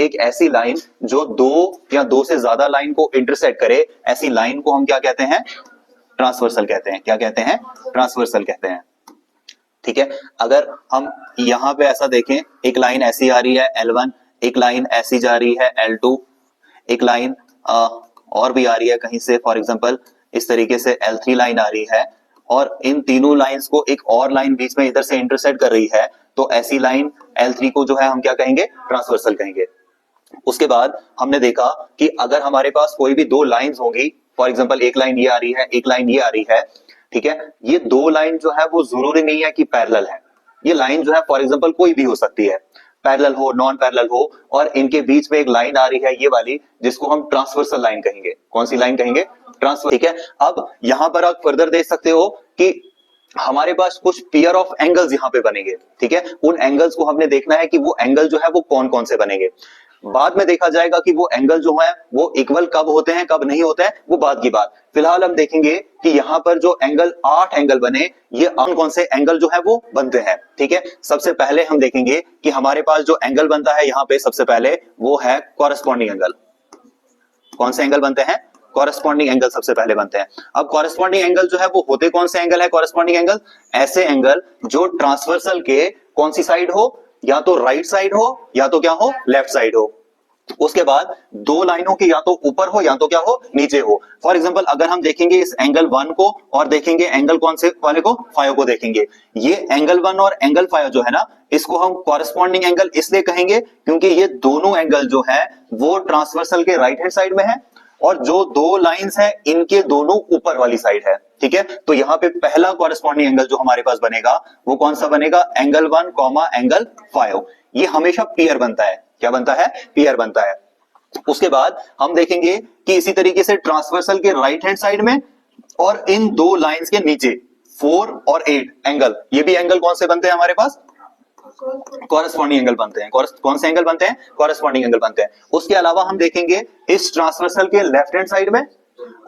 एक ऐसी लाइन जो दो या दो से ज्यादा लाइन को इंटरसेक्ट करे, ऐसी लाइन को हम क्या कहते हैं? ट्रांसवर्सल कहते हैं। क्या कहते हैं? ट्रांसवर्सल कहते हैं। ठीक है, अगर हम यहां पे ऐसा देखें, एक लाइन ऐसी आ रही है L1, एक लाइन ऐसी जा रही है L2, एक लाइन और भी आ रही है कहीं से, फॉर एग्जांपल इस तरीके से L3 लाइन आ रही है, और इन तीनों लाइंस को एक और लाइन बीच में इधर से इंटरसेक्ट कर रही है, तो ऐसी लाइन L3 को जो है हम क्या कहेंगे? ट्रांसवर्सल कहेंगे। उसके बाद हमने देखा कि अगर हमारे पास कोई भी दो लाइंस होंगी, फॉर एग्जांपल एक लाइन ये आ रही है, एक लाइन ये आ रही है, ठीक है, ये दो लाइन जो है वो जरूरी नहीं है कि पैरेलल है। ये लाइन जो है फॉर एग्जांपल कोई भी हो सकती है, पैरेलल हो, नॉन पैरेलल हो, और इनके बीच में एक लाइन आ रही है ये वाली, जिसको हम ट्रांसवर्सल लाइन कहेंगे। कौन सी लाइन कहेंगे? ट्रांसवर्सल। ठीक है, अब यहां पर आप फर्दर देख सकते हो कि हमारे पास कुछ पेयर ऑफ एंगल्स यहां पे बनेंगे। ठीक है, उन एंगल्स को हमने देखना है कि वो एंगल जो है वो कौन कौन से बनेंगे। बाद में देखा जाएगा कि वो एंगल जो है वो इक्वल कब होते हैं, कब नहीं होते हैं, वो बाद की बात। फिलहाल हम देखेंगे कि यहां पर जो एंगल 8 एंगल बने, ये कौन से एंगल जो है वो बनते हैं। ठीक है, सबसे पहले हम देखेंगे कि हमारे पास जो एंगल बनता है यहां पे सबसे पहले, वो है कॉरेस्पॉन्डिंग एंगल। कौन से एंगल बनते हैं? कॉरेस्पॉन्डिंग एंगल सबसे पहले बनते हैं। अब कॉरेस्पॉन्डिंग एंगल जो है वो होते कौन से एंगल है? कॉरेस्पॉन्डिंग एंगल ऐसे एंगल जो ट्रांसवर्सल के कौन सी साइड हो, या तो राइट साइड हो या तो क्या हो, लेफ्ट साइड हो। उसके बाद दो लाइनों के या तो ऊपर हो या तो क्या हो, नीचे हो। फॉर एग्जांपल अगर हम देखेंगे इस एंगल 1 को और देखेंगे एंगल कौन से वाले को, 5 को देखेंगे, ये एंगल 1 और एंगल 5 जो है ना, इसको हम कॉरेस्पॉन्डिंग एंगल इसलिए कहेंगे क्योंकि ये दोनों एंगल जो है वो ट्रांसवर्सल के राइट हैंड साइड में है, और जो दो लाइंस है इनके दोनों ऊपर वाली साइड है। ठीक है, तो यहां पे पहला कॉरेस्पॉन्डिंग एंगल जो हमारे पास बनेगा वो कौन सा बनेगा? Angle 1, angle 5। ये हमेशा पेयर बनता है। क्या बनता है? पेयर बनता है। उसके बाद हम देखेंगे कि इसी तरीके से ट्रांसवर्सल के राइट हैंड साइड में और इन दो लाइंस के नीचे 4 और 8 एंगल, ये भी एंगल कौन से बनते हैं हमारे पास? कॉरेस्पॉन्डिंग एंगल बनते हैं। कौन से एंगल बनते हैं? कॉरेस्पॉन्डिंग एंगल बनते हैं। उसके अलावा हम देखेंगे इस ट्रांसवर्सल के लेफ्ट हैंड साइड में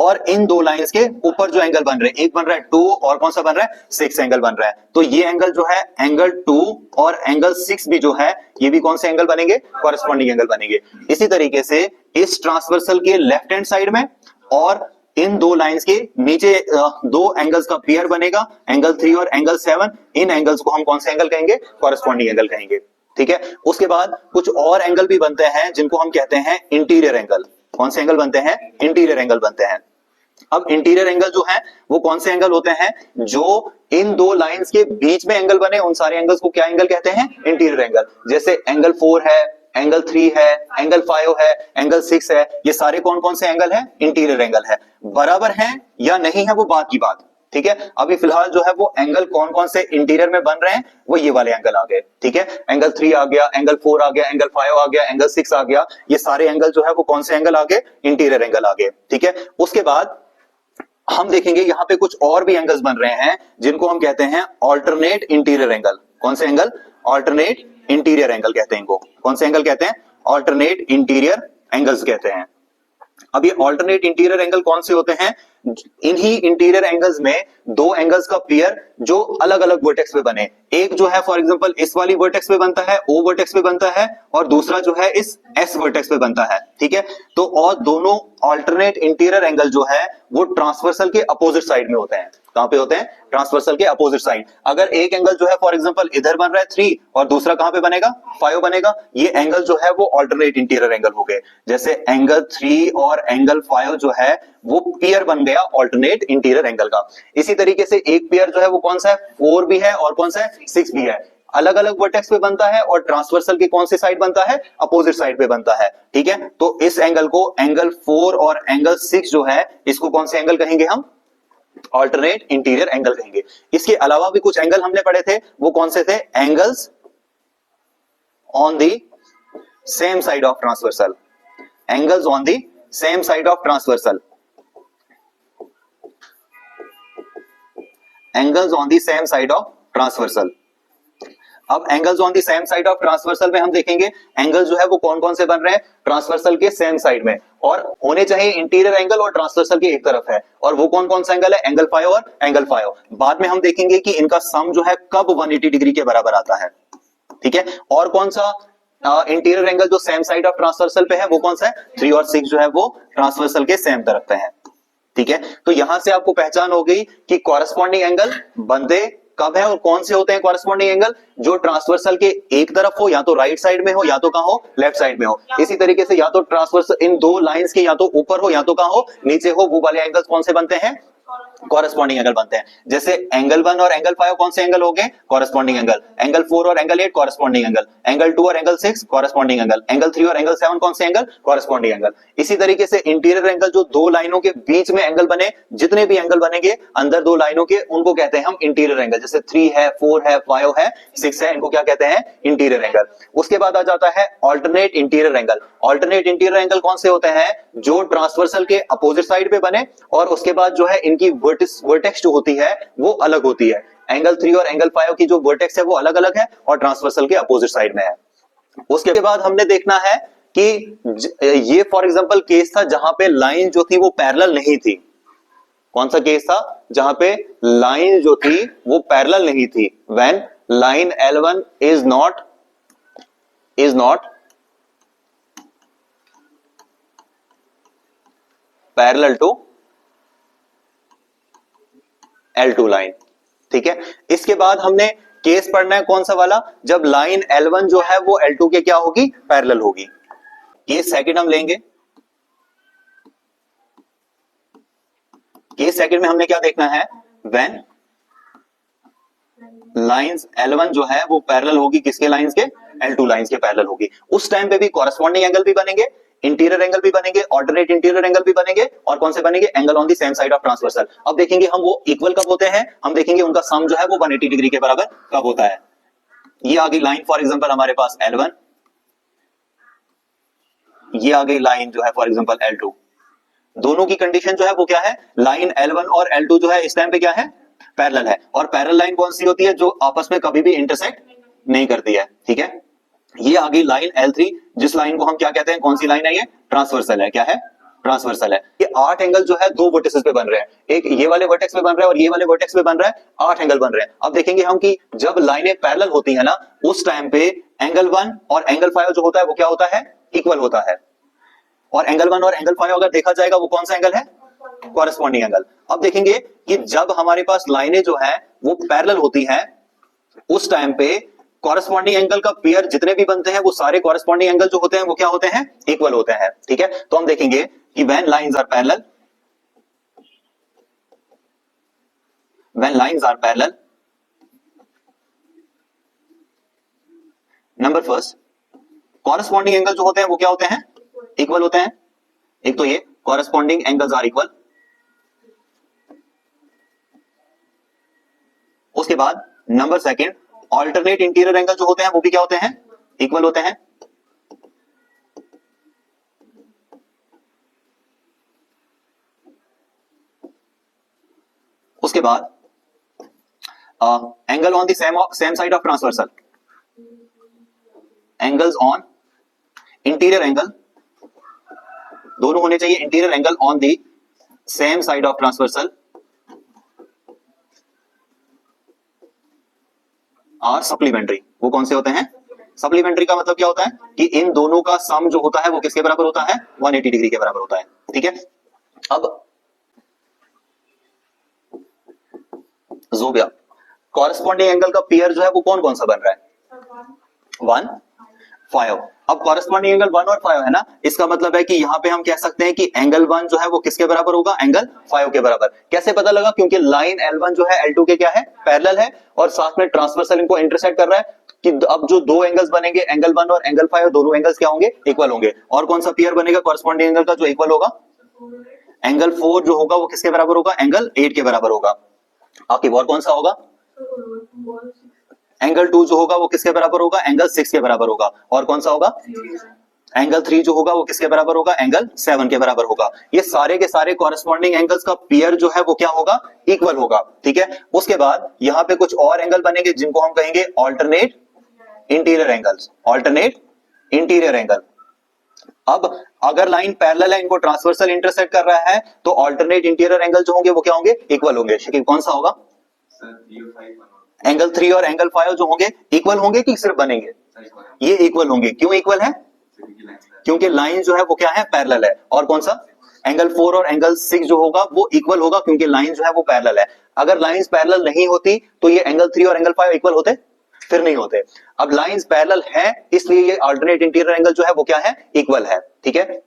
और इन दो लाइंस के ऊपर जो एंगल बन रहे हैं, एक बन रहा है 2 और कौन सा बन रहा है? 6 एंगल बन रहा है। तो ये एंगल जो है एंगल 2 और एंगल 6 भी जो है, ये भी कौन से एंगल बनेंगे? कॉरेस्पॉन्डिंग एंगल बनेंगे। इसी तरीके से इस ट्रांसवर्सल के लेफ्ट हैंड साइड में और इन दो लाइंस के नीचे दो एंगल्स का पेयर बनेगा, एंगल 3 और एंगल 7। इन एंगल्स को हम कौन से एंगल कहेंगे? कॉरेस्पॉन्डिंग एंगल कहेंगे। ठीक है, उसके बाद कुछ और एंगल भी बनते हैं जिनको हम कहते हैं इंटीरियर एंगल। कौन से एंगल बनते हैं? इंटीरियर एंगल बनते हैं। अब इंटीरियर एंगल जो है वो कौन से एंगल होते हैं? जो इन दो लाइंस के बीच में एंगल बने, उन सारे एंगल्स को क्या एंगल कहते हैं? Interior angle. जैसे एंगल 4 है, एंगल 3 है, एंगल 5 है, एंगल 6 है, ये सारे कौन कौन से एंगल है? इंटीरियर एंगल है। बराबर है या नहीं है वो बात की बात। ठीक है, अभी फिलहाल जो है वो एंगल कौन कौन से इंटीरियर में बन रहे हैं, वो ये वाले एंगल आ गए। ठीक है, एंगल 3 आ गया, एंगल 4 आ गया, एंगल 5 आ गया, एंगल 6 आ गया, ये सारे एंगल जो है वो कौन से एंगल आ गए? इंटीरियर एंगल आ गए। ठीक है, उसके बाद हम देखेंगे यहां पे कुछ और भी एंगल्स बन रहे हैं जिनको हम कहते हैं ऑल्टरनेट इंटीरियर एंगल। कौन से एंगल? ऑल्टरनेट इंटीरियर एंगल कहते हैं इनको। कौन से एंगल कहते हैं? ऑल्टरनेट इंटीरियर एंगल्स कहते हैं। अब ये ऑल्टरनेट इंटीरियर एंगल कौन से होते हैं? इन्हीं इंटीरियर एंगल्स में दो एंगल्स का पेयर जो अलग अलग वर्टेक्स पे बने, एक जो है फॉर एग्जांपल इस वाली वर्टेक्स पे बनता है, O वर्टेक्स पे बनता है, और दूसरा जो है इस S वर्टेक्स पे बनता है। ठीक है, तो और दोनों ऑल्टरनेट इंटीरियर एंगल जो है वो ट्रांसवर्सल के अपोजिट साइड में होते हैं। कहां पे होते हैं? ट्रांसवर्सल के अपोजिट साइड। अगर एक एंगल जो है फॉर एग्जांपल इधर बन रहा है 3 और दूसरा कहां पे बनेगा? 5 बनेगा, ये एंगल जो है वो ऑल्टरनेट इंटीरियर एंगल हो गए। जैसे एंगल 3 और एंगल 5 जो है वो पेयर बन गया ऑल्टरनेट इंटीरियर एंगल का। इसी तरीके से एक पेयर जो है वो कौन सा है? 4 भी है और कौन सा है? 6 भी है। अलग अलग वर्टेक्स पे बनता है और ट्रांसवर्सल की कौन सी साइड बनता है? अपोजिट साइड पे बनता है। ठीक है, तो इस एंगल को एंगल 4 और एंगल 6 जो है इसको कौन से एंगल कहेंगे हम? ऑल्टरनेट इंटीरियर एंगल कहेंगे। इसके अलावा भी कुछ एंगल हमने पढ़े थे, वो कौन से थे? Angles on the same side of transversal. Angles on the same side of transversal. Angles on the same side of transversal. अब angles on the same side of transversal में हम देखेंगे एंगल जो है वो कौन कौन से बन रहे हैं? ट्रांसवर्सल के सेम साइड में, और होने चाहिए इंटीरियर एंगल और ट्रांसवर्सल के एक तरफ है, और वो कौन कौन सा एंगल है? एंगल 5 और एंगल 5। बाद में हम देखेंगे कि इनका सम जो है कब 180 डिग्री के बराबर आता है। ठीक है, और कौन सा इंटीरियर एंगल जो सेम साइड ऑफ ट्रांसवर्सल पे है वो कौन सा है, 3 और 6 जो है वो ट्रांसवर्सल के सेम तरफ पे है। ठीक है, तो यहां से आपको पहचान हो गई कि कॉरेस्पॉन्डिंग एंगल बनते कब है और कौन से होते हैं कॉरेस्पॉन्डिंग एंगल, जो ट्रांसवर्सल के एक तरफ हो, या तो राइट साइड में हो या तो कहां हो, लेफ्ट साइड में हो। इसी तरीके से या तो ट्रांसवर्सल इन दो लाइंस के या तो ऊपर हो या तो कहां हो, नीचे हो, वो वाले एंगल्स कौन से बनते हैं, कॉरेस्पॉन्डिंग एंगल बनते हैं। जैसे एंगल 1 और एंगल 5 कौन से एंगल हो गए, कॉरेस्पॉन्डिंग एंगल। एंगल 4 और एंगल 8 कॉरेस्पॉन्डिंग एंगल। एंगल 2 और एंगल 6 कॉरेस्पॉन्डिंग एंगल। एंगल 3 और एंगल 7 कौन से एंगल, कॉरेस्पॉन्डिंग एंगल। इसी तरीके से इंटीरियर एंगल जो दो लाइनों के बीच में एंगल बने, जितने भी एंगल बनेंगे अंदर दो लाइनों के, उनको कहते हैं हम इंटीरियर एंगल। जैसे 3 है, 4 है, 5 है, 6 है, इनको क्या कहते हैं, इंटीरियर एंगल। उसके बाद आ जाता है alternate interior angle. Alternate interior angle कौन से होते हैं, जो ट्रांसवर्सल के अपोजिट साइड पे बने और उसके बाद जो है इनकी वर्टेक्स जो होती है वो अलग होती है। एंगल 3 और एंगल 5 की जो वर्टेक्स है वो अलग अलग है और ट्रांसवर्सल के अपोजिट साइड में है। उसके बाद हमने देखना है कि ये फॉर एग्जांपल केस था जहां पे लाइन जो थी वो पैरेलल नहीं थी। कौन सा केस था, जहां पे लाइन जो थी वो पैरेलल नहीं थी। When line L1 is not parallel to L2 line. ठीक है, इसके बाद हमने केस पढ़ना है कौन सा वाला, जब लाइन L1 जो है वो L2 के क्या होगी, पैरेलल होगी। केस सेकंड हम लेंगे। केस सेकंड में हमने क्या देखना है, व्हेन लाइंस L1 जो है वो पैरेलल होगी किसके लाइंस के, L2 लाइंस के पैरेलल होगी। उस टाइम पे भी कॉरेस्पॉन्डिंग एंगल भी बनेंगे, इंटीरियर एंगल भी बनेंगे, ऑल्टरनेट इंटीरियर एंगल भी बनेंगे, और कौन से बनेंगे, angle on the same side of transversal. अब देखेंगे हम वो इक्वल कब होते हैं, हम देखेंगे उनका सम जो है वो 180 डिग्री के बराबर कब होता है। ये आ गई लाइन फॉर एग्जांपल हमारे पास L1, ये आ गई लाइन जो है फॉर एग्जांपल L2। दोनों की कंडीशन जो है वो क्या है, लाइन L1 और L2 जो है इस टाइम पे क्या है, पैरेलल है। और पैरेलल लाइन कौन सी होती है, जो आपस में कभी भी इंटरसेक्ट नहीं करती है। ठीक है, ये आ गई लाइन L3, जिस लाइन को हम क्या कहते हैं, कौन सी लाइन है, ये ट्रांसवर्सल है। क्या है, ट्रांसवर्सल है। ये 8 एंगल जो है दो वर्टिसेस पे बन रहे हैं, एक ये वाले वर्टेक्स पे बन रहा है और ये वाले वर्टेक्स पे बन रहा है, 8 एंगल बन रहे हैं। अब देखेंगे हम कि जब लाइनें पैरेलल होती है ना, उस टाइम पे एंगल 1 और एंगल 5 जो होता है वो क्या होता है, इक्वल होता है। और एंगल 1 और एंगल 5 अगर देखा जाएगा वो कौन सा एंगल है, कॉरेस्पॉन्डिंग एंगल। अब देखेंगे कि जब हमारे पास लाइनें जो है वो पैरेलल होती हैं, उस टाइम पे कॉरेस्पॉन्डिंग एंगल का पेयर जितने भी बनते हैं वो सारे कॉरेस्पॉन्डिंग एंगल जो होते हैं वो क्या होते हैं, इक्वल होते हैं। ठीक है, तो हम देखेंगे कि when lines are parallel, number first corresponding angle जो होते हैं वो क्या होते हैं, इक्वल होते हैं। एक तो ये कॉरेस्पॉन्डिंग एंगल्स आर इक्वल। उसके बाद number second alternate interior angle जो होते हैं वो भी क्या होते हैं, इक्वल होते हैं। उसके बाद angle on the same side of transversal, angles on interior angle दोनों होने चाहिए, interior angle on the same side of transversal और सप्लीमेंट्री। वो कौन से होते हैं, सप्लीमेंट्री का मतलब क्या होता है कि इन दोनों का सम जो होता है वो किसके बराबर होता है, 180 डिग्री के बराबर होता है। ठीक है, अब ज़ोबिया कॉरेस्पॉन्डिंग एंगल का पेयर जो है वो कौन कौन सा बन रहा है, 1, 5। अब कॉरेस्पॉन्डिंग एंगल 1 और 5 है ना, इसका मतलब है कि यहां पे हम कह सकते हैं कि एंगल 1 जो है वो किसके बराबर होगा, एंगल 5 के बराबर। कैसे पता लगा, क्योंकि लाइन L1 जो है L2 के क्या है, पैरेलल है और साथ में ट्रांसवर्सल इनको इंटरसेक्ट कर रहा है। कि अब जो दो एंगल्स बनेंगे, एंगल 1 और एंगल 5, दोनों एंगल्स क्या होंगे, इक्वल होंगे। और कौन सा पेयर बनेगा कॉरेस्पॉन्डिंग एंगल का जो इक्वल होगा, एंगल 4 जो होगा वो किसके बराबर होगा, एंगल 8 के बराबर होगा। आपकी और कौन सा होगा, एंगल 2 जो होगा वो किसके बराबर होगा, एंगल 6 के बराबर होगा। और कौन सा होगा, एंगल 3 जो होगा वो किसके बराबर होगा, एंगल 7 के बराबर होगा। ये सारे के सारे कॉरेस्पॉन्डिंग एंगल्स का पेयर जो है वो क्या होगा, इक्वल होगा। ठीक है, उसके बाद यहां पे कुछ और एंगल बनेंगे जिनको हम कहेंगे alternate interior angles, alternate interior angle. अब अगर लाइन पैरेलल है, इनको ट्रांसवर्सल इंटरसेक्ट कर रहा है, तो ऑल्टरनेट इंटीरियर एंगल जो होंगे वो क्या होंगे, इक्वल होंगे। शकील कौन सा होगा, एंगल 3 और एंगल 5 जो होंगे इक्वल होंगे कि सिर्फ बनेंगे, ये इक्वल होंगे। क्यों इक्वल है? क्योंकि लाइन जो है वो क्या है? पैरेलल है। और कौन सा? एंगल 4 और एंगल 6 जो होगा वो इक्वल होगा, क्योंकि लाइन जो है वो पैरेलल है। अगर लाइंस पैरेलल नहीं होती तो ये एंगल 3 और एंगल 5 इक्वल होते? फिर नहीं होते। अब लाइंस पैरेलल है इसलिए ये अल्टरनेट इंटीरियर एंगल जो है वो क्या है? इक्वल है। ठीक है,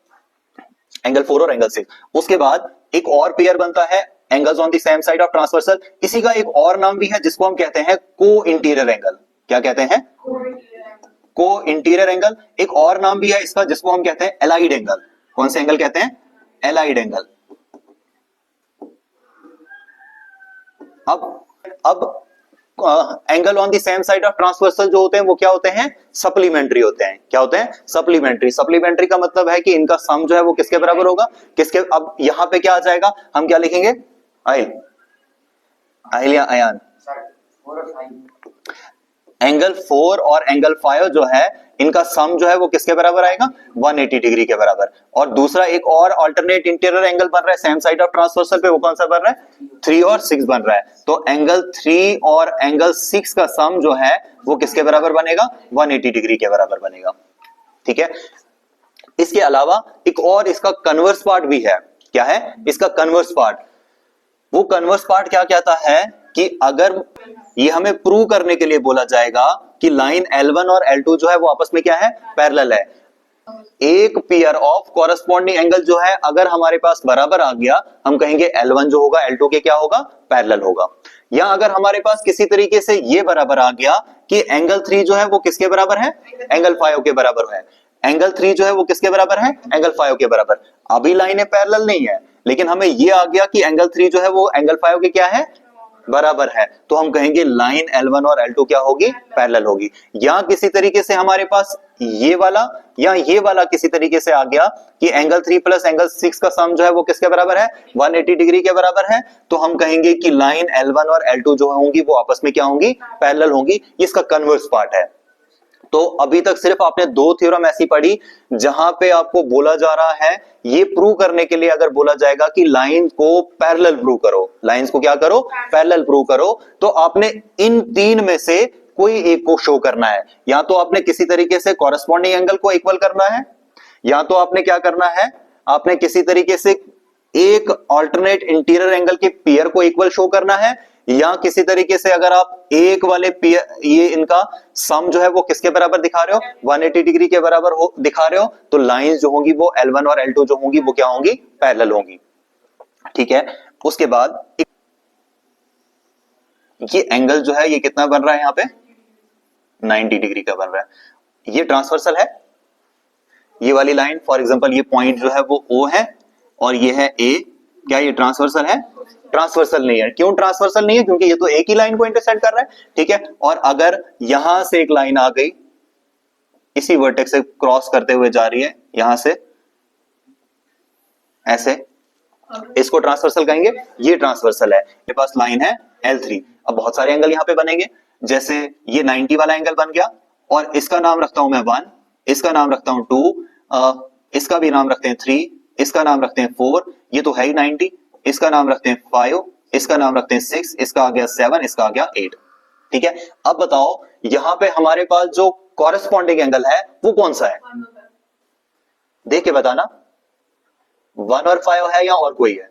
एंगल 4 और एंगल 6। उसके बाद एक और पेयर बनता है angles on the same side of transversal. इसी का एक और नाम भी है जिसको हम कहते हैं को इंटीरियर एंगल। क्या कहते हैं? को इंटीरियर एंगल। एक और नाम भी है इसका जिसको हम कहते हैं एलाइड एंगल। कौन से एंगल कहते हैं? Allied angle. अब angle on the same side of transversal जो होते हैं वो क्या होते हैं? सप्लीमेंट्री होते हैं। क्या होते हैं? सप्लीमेंट्री। सप्लीमेंट्री का मतलब है कि इनका सम जो है वो किसके बराबर होगा? किसके? अब यहां पे क्या आ जाएगा? हम क्या लिखेंगे? आइल या अयान? एंगल 4 और एंगल 5 जो है इनका सम जो है वो किसके बराबर आएगा? 180 डिग्री के बराबर। और दूसरा एक और अल्टरनेट इंटीरियर एंगल बन रहा है सेम साइड ऑफ ट्रांसवर्सल पे, वो कौन सा बन रहा है? 3 और 6 बन रहा है। तो एंगल 3 और एंगल 6 का सम जो है वो किसके बराबर बनेगा? 180 डिग्री के बराबर बनेगा। ठीक है, इसके अलावा एक और इसका कन्वर्स पार्ट भी है। क्या है इसका कन्वर्स पार्ट? वो कन्वर्स पार्ट क्या कहता है कि अगर ये हमें प्रूव करने के लिए बोला जाएगा कि लाइन L1 और L2 जो है वो आपस में क्या है? पैरेलल है। एक पेयर ऑफ कॉरेस्पॉन्डिंग एंगल जो है अगर हमारे पास बराबर आ गया, हम कहेंगे L1 जो होगा L2 के क्या होगा? पैरेलल होगा। या अगर हमारे पास किसी तरीके से ये बराबर आ गया कि एंगल 3 जो है वो किसके बराबर है? एंगल 5 के बराबर है। एंगल 3 जो है वो किसके बराबर है? एंगल 5 के बराबर। अभी लाइनें पैरेलल नहीं है, लेकिन हमें ये आ गया कि एंगल 3 जो है वो एंगल 5 के क्या है? बराबर है। तो हम कहेंगे लाइन L1 और L2 क्या होगी? पैरेलल होगी। या किसी तरीके से हमारे पास ये वाला या ये वाला किसी तरीके से आ गया कि एंगल 3 प्लस एंगल 6 का सम जो है वो किसके बराबर है? 180 डिग्री के बराबर है। तो हम कहेंगे कि लाइन L1 और L2 जो होंगी वो आपस में क्या होंगी? पैरेलल होंगी। इसका कन्वर्स पार्ट है। तो अभी तक सिर्फ आपने 2 थ्योरम ऐसी पढ़ी जहां पे आपको बोला जा रहा है, ये प्रूव करने के लिए अगर बोला जाएगा कि लाइन को पैरेलल प्रूव करो, लाइंस को क्या करो? पैरेलल प्रूव करो, तो आपने इन 3 में से कोई एक को शो करना है। या तो आपने किसी तरीके से कॉरेस्पॉन्डिंग एंगल को इक्वल करना है, या तो आपने क्या करना है? आपने किसी तरीके से एक अल्टरनेट इंटीरियर एंगल के पेयर को इक्वल शो करना है, या किसी तरीके से अगर आप एक वाले पेयर ये इनका सम जो है वो किसके बराबर दिखा रहे हो? 180 डिग्री के बराबर दिखा रहे हो, तो लाइंस जो होंगी वो L1 और L2 जो होंगी वो क्या होंगी? पैरेलल होंगी। ठीक है, उसके बाद ये एंगल जो है ये कितना बन रहा है? यहां पे 90 डिग्री का बन रहा है। ये ट्रांसवर्सल है। ये वाली लाइन फॉर एग्जांपल ये पॉइंट जो है वो O है और ये है A। क्या ये ट्रांसवर्सल है? ट्रांसवर्सल नहीं है। क्यों ट्रांसवर्सल नहीं है? क्योंकि ये तो एक ही लाइन को इंटरसेक्ट कर रहा है। ठीक है, और अगर यहां से एक लाइन आ गई इसी वर्टेक्स से क्रॉस करते हुए जा रही है यहां से ऐसे, इसको ट्रांसवर्सल कहेंगे। ये ट्रांसवर्सल है। मेरे पास लाइन है L3। अब बहुत सारे एंगल यहां पे बनेंगे, जैसे ये 90 वाला एंगल बन गया और इसका नाम रखता हूं मैं 1, इसका नाम रखता हूं 2, इसका भी नाम रखते हैं 3, इसका नाम रखते हैं 4, ये तो है ही 90, इसका नाम रखते हैं 5, इसका नाम रखते हैं 6, इसका आ गया 7, इसका आ गया 8। ठीक है, अब बताओ यहां पे हमारे पास जो कॉरेस्पॉन्डिंग एंगल है वो कौन सा है? देख के बताना, 1 और 5 है या और कोई है?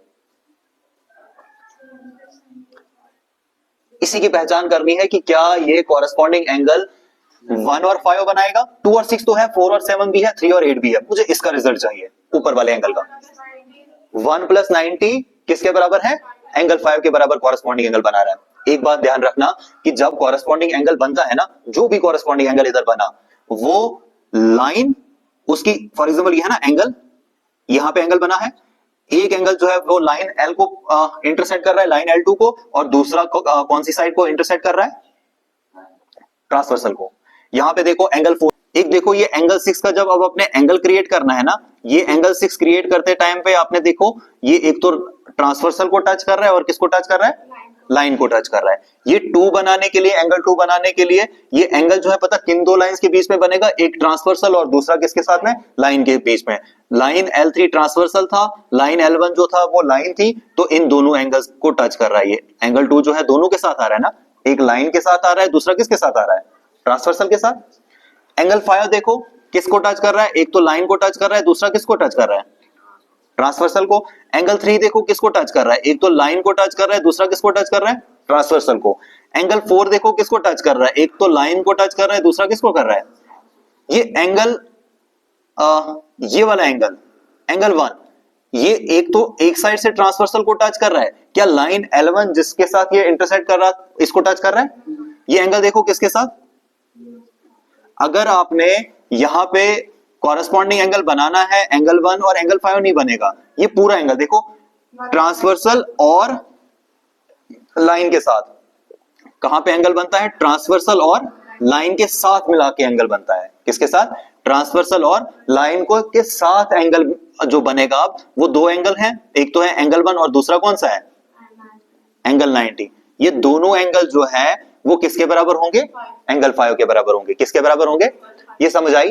इसी की पहचान करनी है कि क्या ये कॉरेस्पॉन्डिंग एंगल 1 और 5 बनाएगा? 2 और 6 तो है, 4 और 7 भी है, 3 और 8 भी है। मुझे इसका रिजल्ट चाहिए ऊपर वाले एंगल का। 1 प्लस 90 किसके बराबर है? एंगल 5 के बराबर कॉरेस्पॉन्डिंग एंगल बना रहा है। एक बात ध्यान रखना कि जब कॉरेस्पॉन्डिंग एंगल बनता है ना, जो भी कॉरेस्पॉन्डिंग एंगल इधर बना वो लाइन उसकी फॉर एग्जांपल ये है ना एंगल, यहां पे एंगल बना है, एक एंगल जो है वो लाइन L को इंटरसेक्ट कर रहा है, लाइन L2 को, और दूसरा कौन सी साइड को इंटरसेक्ट कर रहा है? ट्रांसवर्सल को। यहां पे देखो एंगल 4, एक देखो ये एंगल 6 का जब अब अपने एंगल क्रिएट करना है ना, ये एंगल 6 क्रिएट करते टाइम पे आपने देखो ये एक तो ट्रांसवर्सल को टच कर रहा है और किसको टच कर रहा है? लाइन को टच कर रहा है। ये 2 बनाने के लिए, एंगल 2 बनाने के लिए ये एंगल जो है पता किन दो लाइंस के बीच में बनेगा? एक ट्रांसवर्सल और दूसरा किसके साथ में? लाइन के बीच में। लाइन L3 ट्रांसवर्सल था, लाइन L1 जो था वो लाइन थी, तो इन दोनों एंगल्स को टच कर रहा है। ये एंगल 2 जो है दोनों के साथ आ रहा है ना, एक लाइन के साथ आ रहा है, दूसरा किसके साथ आ रहा है? ट्रांसवर्सल के साथ। एंगल फाइव देखो किसको टच कर रहा है, एक तो लाइन को टच कर रहा है, दूसरा किसको टच कर रहा है, ट्रांसवर्सल को। एंगल थ्री देखो किसको टच कर रहा है, एक तो लाइन को टच कर रहा है, दूसरा किसको टच कर रहा है, ट्रांसवर्सल को। एंगल फोर देखो किसको टच कर रहा है, एक तो लाइन को टच कर रहा है, दूसरा किसको कर रहा है, ये एंगल ये वाला एंगल, एंगल वन, ये एक तो एक साइड से ट्रांसवर्सल को टच कर रहा है, क्या लाइन L1 जिसके साथ ये इंटरसेक्ट कर रहा है इसको टच कर रहा है, ये एंगल देखो किसके साथ। अगर आपने यहां पे कॉरेस्पॉन्डिंग एंगल बनाना है, एंगल वन और एंगल फाइव नहीं बनेगा, ये पूरा एंगल देखो ट्रांसवर्सल और लाइन के साथ, कहां पे एंगल बनता है, ट्रांसवर्सल और लाइन के साथ मिला के एंगल बनता है, किसके साथ, ट्रांसवर्सल और लाइन को के साथ एंगल जो बनेगा अब वो दो एंगल हैं, एक तो है एंगल वन और दूसरा कौन सा है, एंगल 90। ये दोनों एंगल जो है वो किसके बराबर होंगे, एंगल फाइव के बराबर होंगे, किसके बराबर होंगे, ये समझ आई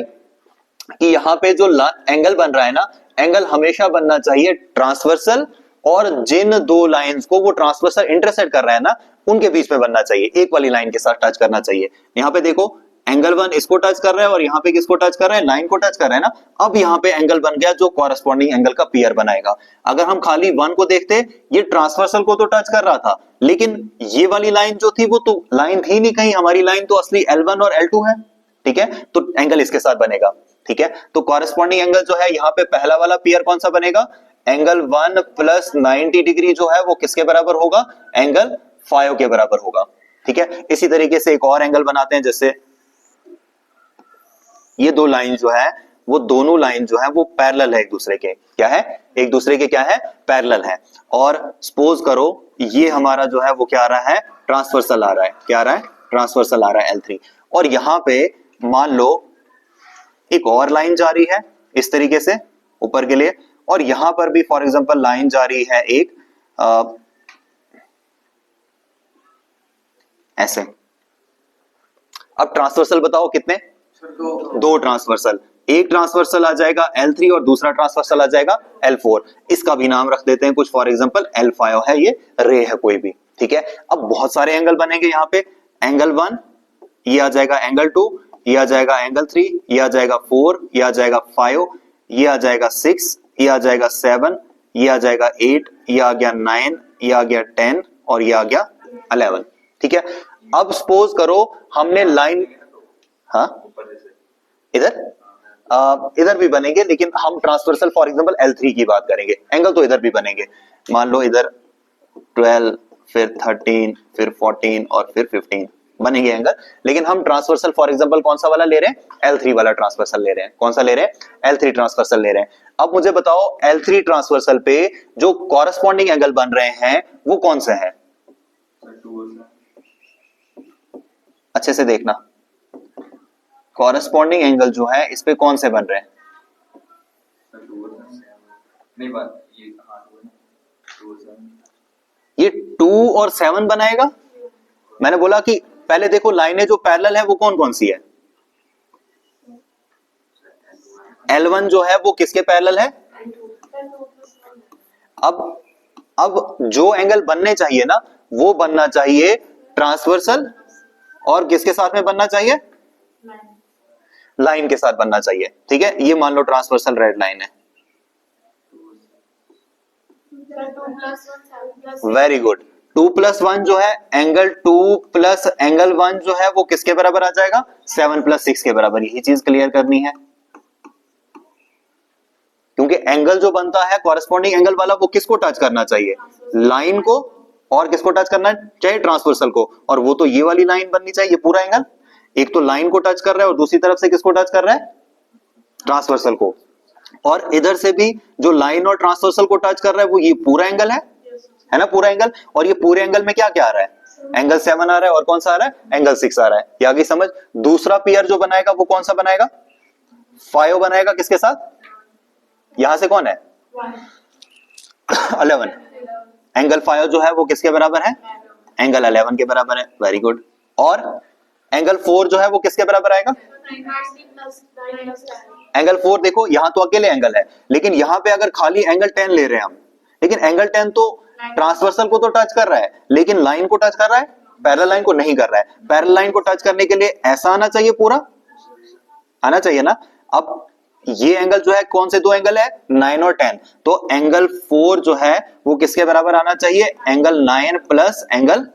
कि यहां पे जो एंगल बन रहा है ना, एंगल हमेशा बनना चाहिए ट्रांसवर्सल और जिन दो लाइंस को वो ट्रांसवर्सल इंटरसेक्ट कर रहा है ना उनके बीच में बनना चाहिए, एक वाली लाइन के साथ टच करना चाहिए। यहां पे देखो एंगल वन इसको टच कर रहा है और यहां पे किसको टच कर रहा है, लाइन को टच कर रहा है ना, अब यहां पे एंगल बन गया जो कॉरेस्पॉन्डिंग एंगल का पेयर बनाएगा। अगर हम खाली वन को देखते, ये ट्रांसवर्सल को तो टच कर रहा था, लेकिन ये वाली लाइन जो थी वो तो लाइन थी नहीं कहीं, हमारी लाइन तो असली L1 और L2 है, ठीक है, तो एंगल इसके साथ बनेगा, ठीक है। तो कॉरेस्पॉन्डिंग एंगल जो है यहाँ पे पहला वाला पेयर कौन सा बनेगा, एंगल 1 प्लस 90 डिग्री जो है वो किसके बराबर होगा, एंगल 5 के बराबर होगा, ठीक है। इसी तरीके से एक और एंगल बनाते हैं, जैसे ये दो लाइन जो है वो दोनों लाइन जो है वो पैरेलल है एक दूसरे के, क्या है, एक दूसरे के क्या है, पैरेलल है। और सपोज करो ये हमारा जो है वो क्या आ रहा है, ट्रांसवर्सल आ रहा है, क्या आ रहा है, ट्रांसवर्सल आ रहा है L3, और यहां पे मान लो एक और लाइन जा रही है इस तरीके से ऊपर के लिए, और यहां पर भी फॉर एग्जांपल लाइन जा रही है एक ऐसे। अब ट्रांसवर्सल बताओ कितने, दो ट्रांसवर्सल, एक ट्रांसवर्सल आ जाएगा L3 और दूसरा ट्रांसवर्सल आ जाएगा L4, इसका भी नाम रख देते हैं कुछ, फॉर एग्जांपल L5 है, ये रे है कोई भी, ठीक है। अब बहुत सारे एंगल बनेंगे यहाँ पे, एंगल 1 ये आ जाएगा, एंगल 2 ये आ जाएगा, एंगल 3 ये आ जाएगा, 4 ये आ जाएगा, 5 ये आ जाएगा, 6 ये आ जाएगा, 7 ये आ जाएगा, 8 ये आ गया, 9 ये आ गया, 10 और ये आ गया 11, ठीक है। अब सपोज करो हमने लाइन, हाँ इधर भी बनेंगे, लेकिन हम ट्रांसवर्सल फॉर एग्जांपल L3 की बात करेंगे, एंगल तो इधर भी बनेंगे, मान लो इधर 12 फिर 13 फिर 14 और फिर 15 बनेंगे एंगल, लेकिन हम ट्रांसवर्सल फॉर एग्जांपल कौन सा वाला ले रहे हैं, L3 वाला ट्रांसवर्सल ले रहे हैं, कौन सा ले रहे हैं, L3 ट्रांसवर्सल ले रहे हैं। अब मुझे बताओ L3 ट्रांसवर्सल पे जो कॉरेस्पॉन्डिंग एंगल बन रहे हैं वो कौन से हैं, अच्छे से देखना, कॉरेस्पॉन्डिंग एंगल जो है इस पे कौन से बन रहे हैं, ये 2 और 7 बनाएगा। मैंने बोला कि पहले देखो लाइनें जो पैरेलल है वो कौन कौन सी है, L1 जो है वो किसके पैरेलल है, अब जो एंगल बनने चाहिए ना वो बनना चाहिए ट्रांसवर्सल और किसके साथ में बनना चाहिए, लाइन के साथ बनना चाहिए, ठीक है। ये मान लो ट्रांसवर्सल रेड लाइन है, वेरी गुड, 2 प्लस 1 जो है एंगल 2 प्लस एंगल 1 जो है वो किसके बराबर आ जाएगा, 7 प्लस 6 के बराबर। यही चीज क्लियर करनी है, क्योंकि एंगल जो बनता है कॉरेस्पॉन्डिंग एंगल वाला वो किसको टच करना चाहिए, लाइन को, और किसको टच करना चाहिए, ट्रांसवर्सल को, और वो तो ये वाली लाइन बननी चाहिए, ये पूरा एंगल एक तो लाइन को टच कर रहा है और दूसरी तरफ से किसको टच कर रहा है, ट्रांसवर्सल को, और इधर से भी जो लाइन और ट्रांसवर्सल को टच कर रहा है वो ये पूरा एंगल है ना, पूरा एंगल। और ये पूरे एंगल में क्या क्या आ रहा है, एंगल 7 आ रहा है, और कौन सा आ रहा है, एंगल 6 आ रहा है। ये आगे समझ। दूसरा पेयर जो बनाएगा वो कौन सा बनाएगा, 5 बनाएगा, किसके साथ, यहां से कौन है 11, एंगल 5 जो है वो किसके बराबर है, एंगल 11 के बराबर है, वेरी गुड। और एंगल 4 जो है वो किसके बराबर आएगा, एंगल 4 देखो यहां तो अकेले एंगल है, लेकिन यहां पे अगर खाली एंगल 10 ले रहे हैं हम, लेकिन एंगल 10 तो ट्रांसवर्सल को तो टच कर रहा है लेकिन लाइन को टच कर रहा है, पैरेलल लाइन को नहीं कर रहा है। पैरेलल लाइन को टच करने के लिए ऐसा आना चाहिए पूरा, आना चाहिए ना। अब ये एंगल जो है कौन से दो एंगल है, 9 और 10, तो एंगल 4 जो है वो किसके बराबर आना चाहिए, एंगल 9 प्लस एंगल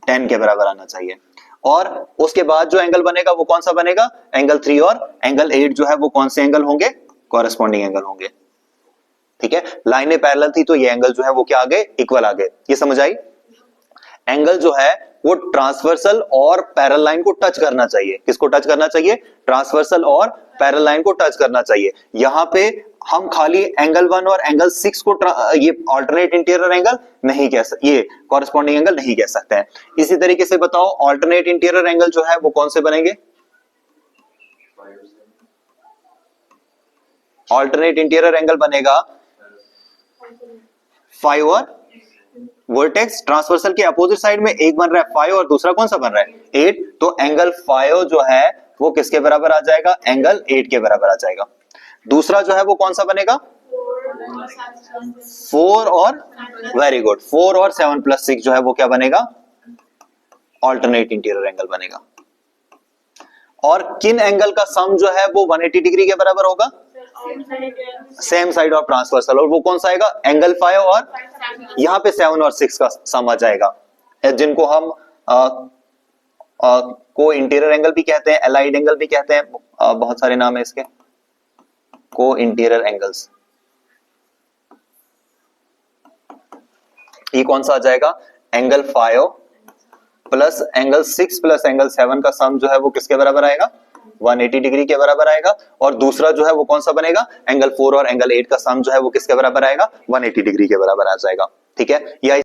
10 के बराबर आना चाहिए। और उसके बाद जो एंगल बनेगा वो कौन सा बनेगा, एंगल 3 और एंगल 8 जो है वो कौन से एंगल होंगे, कॉरेस्पॉन्डिंग एंगल होंगे। ठीक है, लाइनें पैरेलल थी तो ये एंगल जो है वो क्या आ गए, इक्वल आ गए। ये समझ आई। एंगल जो है वो ट्रांसवर्सल और पैरेलल लाइन को टच करना चाहिए। किसको टच करना चाहिए, ट्रांसवर्सल और पैरेलल लाइन को टच करना चाहिए। यहां पे हम खाली एंगल 1 और एंगल 6 को ये अल्टरनेट इंटीरियर एंगल नहीं कह सकते, ये कॉरेस्पॉन्डिंग एंगल नहीं कह सकते हैं। इसी तरीके से बताओ अल्टरनेट इंटीरियर एंगल जो है वो कौन से बनेंगे, अल्टरनेट इंटीरियर एंगल बनेगा 5 और वर्टेक्स ट्रांसवर्सल के अपोजिट साइड में एक बन रहा है 5 और दूसरा कौन सा बन रहा है 8, तो एंगल 5 जो है वो किसके बराबर आ जाएगा, एंगल 8 के बराबर आ जाएगा। दूसरा जो है वो कौन सा बनेगा, 4 और वेरी गुड 4 और 7 प्लस 6 जो है वो क्या बनेगा, अल्टरनेट इंटीरियर एंगल बनेगा। और किन एंगल का सम जो है वो 180 डिग्री के बराबर होगा, सेम साइड ऑफ ट्रांसवर्सल, और वो कौन सा आएगा, एंगल 5 और यहां पे 7 और 6 का सम आ जाएगा, जिनको हम को इंटीरियर एंगल भी कहते हैं, एलाइड एंगल भी कहते हैं, बहुत सारे नाम है इसके, को इंटीरियर एंगल्स। ये कौन सा आ जाएगा, angle 5 plus angle 6 plus angle 7 का सम जो है वो किसके बराबर आएगा, 180 डिग्री के बराबर आएगा। और दूसरा जो है वो कौन सा बनेगा, एंगल 4 और एंगल 8 का सम जो है वो किसके बराबर आएगा, 180 डिग्री के बराबर आ जाएगा। ठीक है, या